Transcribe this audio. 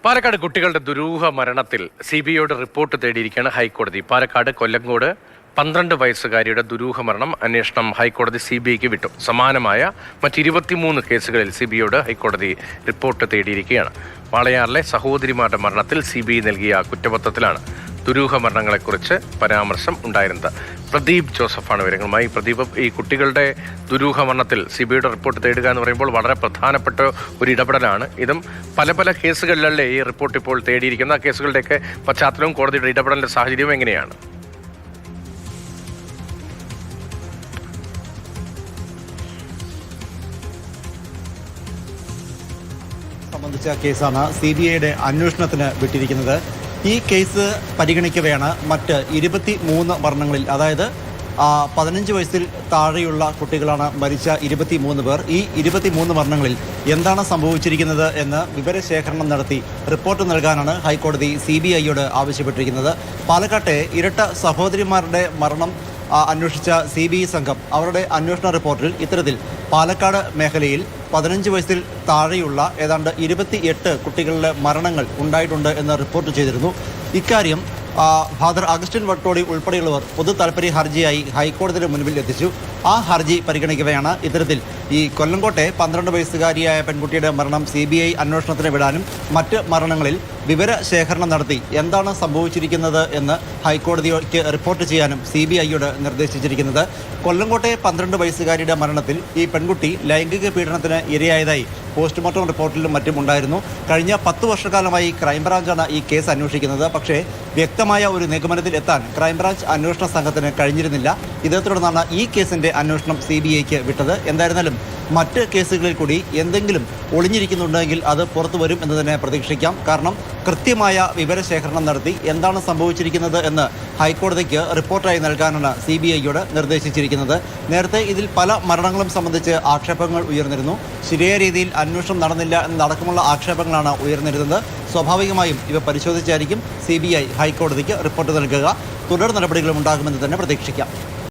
പാലക്കാട് കുട്ടികളുടെ ദുരൂഹ മരണത്തിൽ CBIയോട് റിപ്പോർട്ട് തേടിയിരിക്കുകയാണ് ഹൈക്കോടതി. പാലക്കാട് കൊല്ലങ്കോട് 12 വയസ്സുകാരിയുടെ ദുരൂഹ മരണം അന്വേഷണം ഹൈക്കോടതി CBIക്ക് വിട്ടു. സമാനമായ മറ്റ് 23 കേസുകളിൽ CBIയോട് ഹൈക്കോടതി റിപ്പോർട്ട് തേടിയിരിക്കുകയാണ്. വാളയാറിലെ സഹോദരിമാരുടെ മരണത്തിൽ CBI നൽകിയ കുറ്റപത്രത്തിലാണ് ദുരൂഹ മരണങ്ങളെക്കുറിച്ച് പരാമർശം ഉണ്ടായിരുന്നത്. പ്രദീപ് ജോസഫാണ് വിവരങ്ങളുമായി. പ്രദീപ്, ഈ കുട്ടികളുടെ ദുരൂഹ മരണത്തിൽ CBIയുടെ റിപ്പോർട്ട് തേടുക എന്ന് പറയുമ്പോൾ വളരെ പ്രധാനപ്പെട്ട ഒരു ഇടപെടലാണ്. ഇതും പല പല കേസുകളിലല്ലേ ഈ റിപ്പോർട്ട് ഇപ്പോൾ തേടിയിരിക്കുന്ന കേസുകളുടെയൊക്കെ പശ്ചാത്തലവും കോടതിയുടെ ഇടപെടലിന്റെ സാഹചര്യവും എങ്ങനെയാണ്? സംബന്ധിച്ച കേസാണ് CBIയുടെ അന്വേഷണത്തിന് വിട്ടിരിക്കുന്നത്. ഈ കേസ് പരിഗണിക്കവെയാണ് മറ്റ് 23 മരണങ്ങളിൽ, അതായത് 15 വയസ്സിൽ താഴെയുള്ള കുട്ടികളാണ് മരിച്ച 23 പേർ. ഈ 23 മരണങ്ങളിൽ എന്താണ് സംഭവിച്ചിരിക്കുന്നത് എന്ന് വിവരശേഖരണം നടത്തി റിപ്പോർട്ട് നൽകാനാണ് ഹൈക്കോടതി CBIയോട് ആവശ്യപ്പെട്ടിരിക്കുന്നത്. പാലക്കാട്ടെ ഇരട്ട സഹോദരിമാരുടെ മരണം അന്വേഷിച്ച CBI സംഘം അവരുടെ അന്വേഷണ റിപ്പോർട്ടിൽ ഇത്തരത്തിൽ പാലക്കാട് മേഖലയിൽ 15 വയസ്സിൽ താഴെയുള്ള ഏതാണ്ട് 28 കുട്ടികളുടെ മരണങ്ങൾ ഉണ്ടായിട്ടുണ്ട് എന്ന് റിപ്പോർട്ട് ചെയ്തിരുന്നു. ഇക്കാര്യം ഫാദർ അഗസ്റ്റിൻ വട്ടോളി ഉൾപ്പെടെയുള്ളവർ പൊതു താൽപ്പര്യ ഹർജിയായി ഹൈക്കോടതിയുടെ മുൻപിൽ എത്തിച്ചു. ആ ഹർജി പരിഗണിക്കവെയാണ് ഇത്തരത്തിൽ ഈ കൊല്ലങ്കോട്ടെ 12 വയസ്സുകാരിയായ പെൺകുട്ടിയുടെ മരണം CBI അന്വേഷണത്തിന് വിടാനും മറ്റ് മരണങ്ങളിൽ വിവരശേഖരണം നടത്തി എന്താണ് സംഭവിച്ചിരിക്കുന്നത് എന്ന് ഹൈക്കോടതിക്ക് റിപ്പോർട്ട് ചെയ്യാനും CBIയോട് നിർദ്ദേശിച്ചിരിക്കുന്നത്. കൊല്ലങ്കോട്ടെ 12 വയസ്സുകാരിയുടെ മരണത്തിൽ ഈ പെൺകുട്ടി ലൈംഗിക പീഡനത്തിന് ഇരയായതായി പോസ്റ്റ്മോർട്ടം റിപ്പോർട്ടിലും മറ്റും ഉണ്ടായിരുന്നു. കഴിഞ്ഞ 10 വർഷക്കാലമായി ക്രൈംബ്രാഞ്ചാണ് ഈ കേസ് അന്വേഷിക്കുന്നത്. പക്ഷേ വ്യക്തമായ ഒരു നിഗമനത്തിൽ എത്താൻ ക്രൈംബ്രാഞ്ച് അന്വേഷണ സംഘത്തിന് കഴിഞ്ഞിരുന്നില്ല. ഇതേ തുടർന്നാണ് ഈ കേസിന്റെ അന്വേഷണം CBIക്ക് വിട്ടത്. എന്തായിരുന്നാലും മറ്റ് കേസുകളിൽ കൂടി എന്തെങ്കിലും ഒളിഞ്ഞിരിക്കുന്നുണ്ടെങ്കിൽ അത് പുറത്തു വരും എന്ന് തന്നെ പ്രതീക്ഷിക്കാം. കാരണം കൃത്യമായ വിവരശേഖരണം നടത്തി എന്താണ് സംഭവിച്ചിരിക്കുന്നത് എന്ന് ഹൈക്കോടതിക്ക് റിപ്പോർട്ടായി നൽകാനാണ് CBIയോട് നിർദ്ദേശിച്ചിരിക്കുന്നത്. നേരത്തെ ഇതിൽ പല മരണങ്ങളും സംബന്ധിച്ച് ആക്ഷേപങ്ങൾ ഉയർന്നിരുന്നു. ശരിയായ രീതിയിൽ അന്വേഷണം നടന്നില്ല എന്നടക്കമുള്ള ആക്ഷേപങ്ങളാണ് ഉയർന്നിരുന്നത്. സ്വാഭാവികമായും ഇവ പരിശോധിച്ചായിരിക്കും CBI ഹൈക്കോടതിക്ക് റിപ്പോർട്ട് നൽകുക. തുടർ നടപടികളും ഉണ്ടാകുമെന്ന് തന്നെ പ്രതീക്ഷിക്കാം.